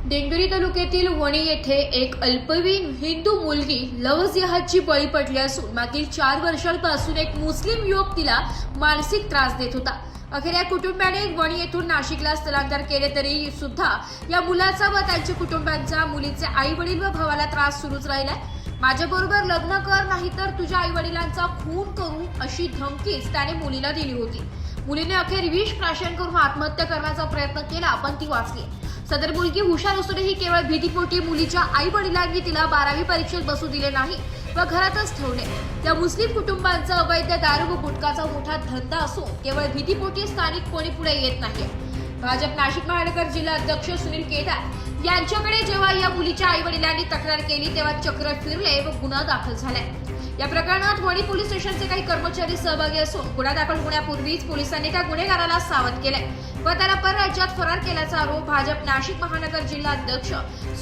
देंगरी तालुक्यातील वणी येथे एक अल्पवयीन हिंदू मुलगी लव्ह जिहादची बळी पडली असून मागील 4 वर्षांपासून एक मुस्लिम युवक तिला मानसिक त्रास देत होता। अखेर या कुटुंबाने वणी येथून नाशिकला स्थलांतर केले तरी सुद्धा या मुलाचा व त्यांच्या कुटुंबांचा मुलीचे आई वडील व भावाला त्रास सुरूच राहिलाय। माझ्याबरोबर लग्न कर नाहीतर तुझ्या आई वडिलांचा खून करू अशी धमकीच त्याने मुलीला दिली होती। मुलीने अखेर विष प्राशन करून आत्महत्या करण्याचा प्रयत्न केला, पण ती वाचली। सदर मुलगी हुशार असूनही केवळ भीतीपोटी मुलीच्या आई वडिलांनी तिला 12वी परीक्षेत बसू दिले नाही व घरातच ठेवले। त्या मुस्लिम कुटुंबांचा अवैध दारू व गुटखाचा मोठा धंदा असून केवळ भीतीपोटी स्थानिक कोणी पुढे येत नाही। भाजप नाशिक महानगर जिल्हा अध्यक्ष सुनील केदार यांच्याकडे जेव्हा या मुलीच्या आई वडिलांनी तक्रार केली तेव्हा चक्र फिरले व गुन्हा दाखल झालाय। या प्रकरणात वणी पोलीस स्टेशनचे काही कर्मचारी सहभागी असून गुन्हा दाखल होण्यापूर्वीच पोलिसांनी त्या गुन्हेगाराला सावध केले व त्याला परराज्यात फरार केल्याचा आरोप भाजप नाशिक महानगर जिल्हा अध्यक्ष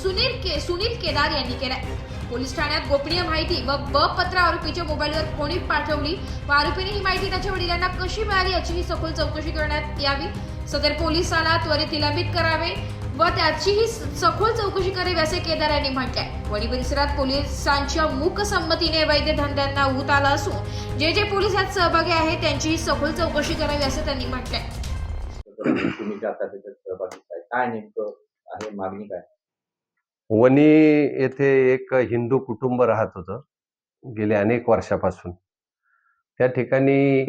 सुनील केदार यांनी केलाय। पोलीस ठाण्यात गोपनीय माहिती व पत्र आरोपीच्या मोबाईलवर कोणी पाठवली व आरोपीने ही माहिती त्याच्या वडिलांना कशी मिळाली याचीही सखोल चौकशी करण्यात यावी। सदर पोलिसाला त्वरित निलंबित करावे व त्याचीही सखोल चौकशी करावी असे केदार यांनी म्हटले। वणी परिसरात पोलिसांच्या मूक संमतीने अवैध धंद्यांना ऊत आला असून जे पोलीस यात सहभागी आहेत त्यांचीही सखोल चौकशी करावी असे त्यांनी म्हटले। तुम्ही आता त्याच्यात सहभागी काय नेमकं आहे, मागणी काय? वणी येथे एक हिंदू कुटुंब राहत होतं गेल्या अनेक वर्षापासून। त्या ठिकाणी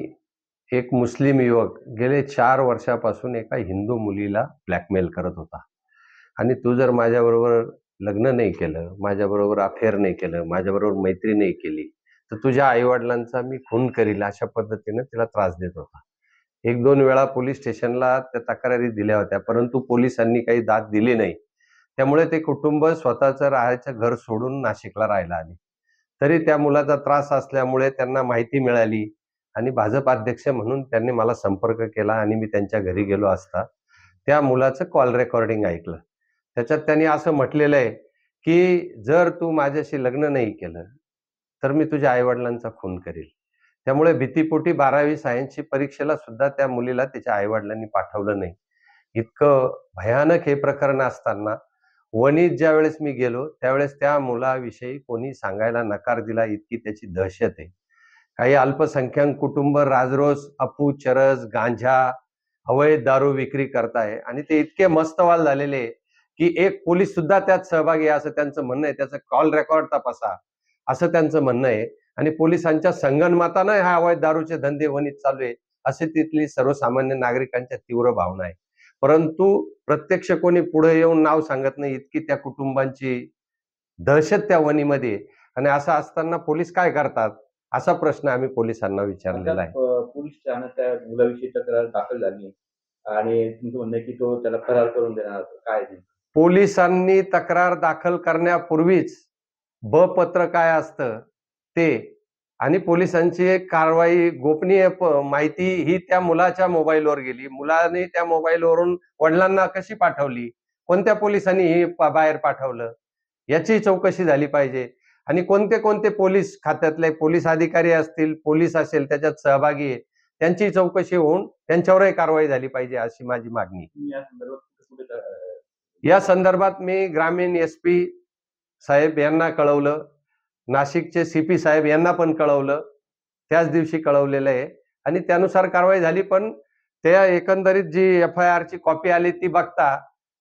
एक मुस्लिम युवक गेले 4 वर्षापासून एका हिंदू मुलीला ब्लॅकमेल करत होता आणि तू जर माझ्याबरोबर लग्न नाही केलं, माझ्याबरोबर अफेअर नाही केलं, माझ्याबरोबर मैत्री नाही केली तर तुझ्या आईवडिलांचा मी खून करील अशा पद्धतीने तिला त्रास देत होता। 1-2 वेळा पोलीस स्टेशनला त्या तक्रारी दिल्या होत्या, परंतु पोलिसांनी काही दाद दिली नाही। त्यामुळे ते कुटुंब स्वतःचं राहायचं घर सोडून नाशिकला राहायला आले। तरी त्या मुलाचा त्रास असल्यामुळे त्यांना माहिती मिळाली आणि भाजप अध्यक्ष म्हणून त्यांनी मला संपर्क केला आणि मी त्यांच्या घरी गेलो असता त्या मुलाचं कॉल रेकॉर्डिंग ऐकलं। त्याच्यात त्यांनी असं म्हटलेलं आहे की जर तू माझ्याशी लग्न नाही केलं तर मी तुझ्या आईवडिलांचा खून करेल। त्यामुळे भीतीपोटी 12वी सायन्सची परीक्षेला सुद्धा त्या मुलीला तिच्या आईवडिलांनी पाठवलं नाही। इतकं भयानक हे प्रकरण असताना वणीत ज्या वेळेस मी गेलो त्यावेळेस त्या मुलाविषयी कोणी सांगायला नकार दिला, इतकी त्याची दहशत आहे। काही अल्पसंख्याक कुटुंब राजरोस अफू, चरस, गांजा, अवैध दारू विक्री करताय आणि ते इतके मस्तवाल झालेले की एक पोलीस सुद्धा त्यात सहभागी आहे असं त्यांचं म्हणणं आहे। त्याचं कॉल रेकॉर्ड तपासा असं त्यांचं म्हणणं आहे आणि पोलिसांच्या संगनमतानं ह्या अवैध दारूचे धंदे वणीत चालू आहे असे तिथली सर्वसामान्य नागरिकांच्या तीव्र भावना आहे। परंतु प्रत्यक्ष कोणी पुढे येऊन नाव सांगत नाही, इतकी त्या कुटुंबांची दहशत त्या वणीमध्ये। आणि असं असताना पोलीस काय करतात असा प्रश्न आम्ही पोलिसांना विचारलेला आहे। पोलीस ठाण्यात त्या मुलाविषयी तक्रार दाखल झाली आणि तुमचं म्हणणं आहे की तो त्याला फरार करून देणार, काय आहे? पोलिसांनी तक्रार दाखल करण्यापूर्वीच पत्र काय असतं ते आणि पोलिसांची एक कारवाई गोपनीय माहिती ही त्या मुलाच्या मोबाईलवर गेली। मुलाने त्या मोबाईलवरून वडिलांना कशी पाठवली, कोणत्या पोलिसांनी ही बाहेर पाठवलं याची चौकशी झाली पाहिजे आणि कोणते कोणते पोलीस खात्यातले पोलीस अधिकारी असतील, पोलीस असेल त्याच्यात सहभागी आहे त्यांची चौकशी होऊन त्यांच्यावरही कारवाई झाली पाहिजे अशी माझी मागणी। या संदर्भात मी ग्रामीण SP साहेब यांना कळवलं, नाशिकचे CP साहेब यांना पण कळवलं, त्याच दिवशी कळवलेलं आहे आणि त्यानुसार कारवाई झाली। पण त्या एकंदरीत जी FIR ची कॉपी आली ती बघता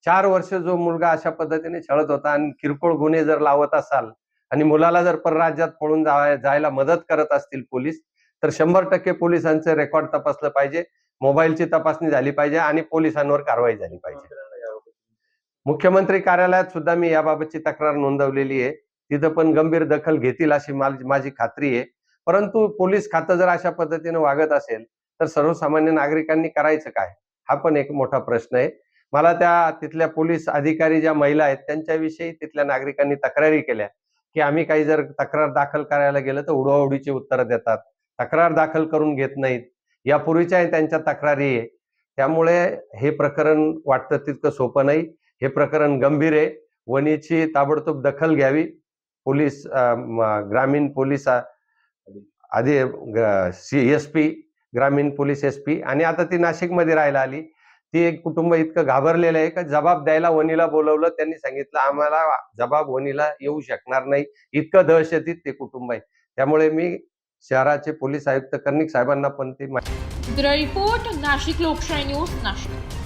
4 वर्ष जो मुलगा अशा पद्धतीने छळत होता आणि किरकोळ गुन्हे जर लावत असाल आणि मुलाला जर परराज्यात पळून जायला मदत करत असतील पोलीस तर 100% पोलिसांचे रेकॉर्ड तपासलं पाहिजे, मोबाईलची तपासणी झाली पाहिजे आणि पोलिसांवर कारवाई झाली पाहिजे। मुख्यमंत्री कार्यालयात सुद्धा मी याबाबतची तक्रार नोंदवलेली आहे, तिथं पण गंभीर दखल घेतील अशी माझी खात्री आहे। परंतु पोलीस खातं जर अशा पद्धतीने वागत असेल तर सर्वसामान्य नागरिकांनी करायचं काय हा पण एक मोठा प्रश्न आहे। मला त्या तिथल्या पोलीस अधिकारी ज्या महिला आहेत त्यांच्याविषयी तिथल्या नागरिकांनी तक्रारी केल्या की आम्ही काही जर तक्रार दाखल करायला गेलं तर उडवाउडीची उत्तरं देतात, तक्रार दाखल करून घेत नाहीत, यापूर्वीच्याही त्यांच्या तक्रारी आहे। त्यामुळे हे प्रकरण वाटतं तितकं सोपं नाही, हे प्रकरण गंभीर आहे। वणीची ताबडतोब दखल घ्यावी। पोलीस ग्रामीण पोलीस आधी SP ग्रामीण पोलीस SP आणि आता ती नाशिकमध्ये राहायला आली ती एक कुटुंब इतकं घाबरलेलं आहे का जबाब द्यायला वणीला बोलवलं. त्यांनी सांगितलं आम्हाला जबाब वणीला येऊ शकणार नाही, इतकं दहशतीत ते कुटुंब आहे. त्यामुळे मी शहराचे पोलीस आयुक्त कर्णिक साहेबांना पण ते ब्युरो रिपोर्ट नाशिक लोकशाही न्यूज नाशिक.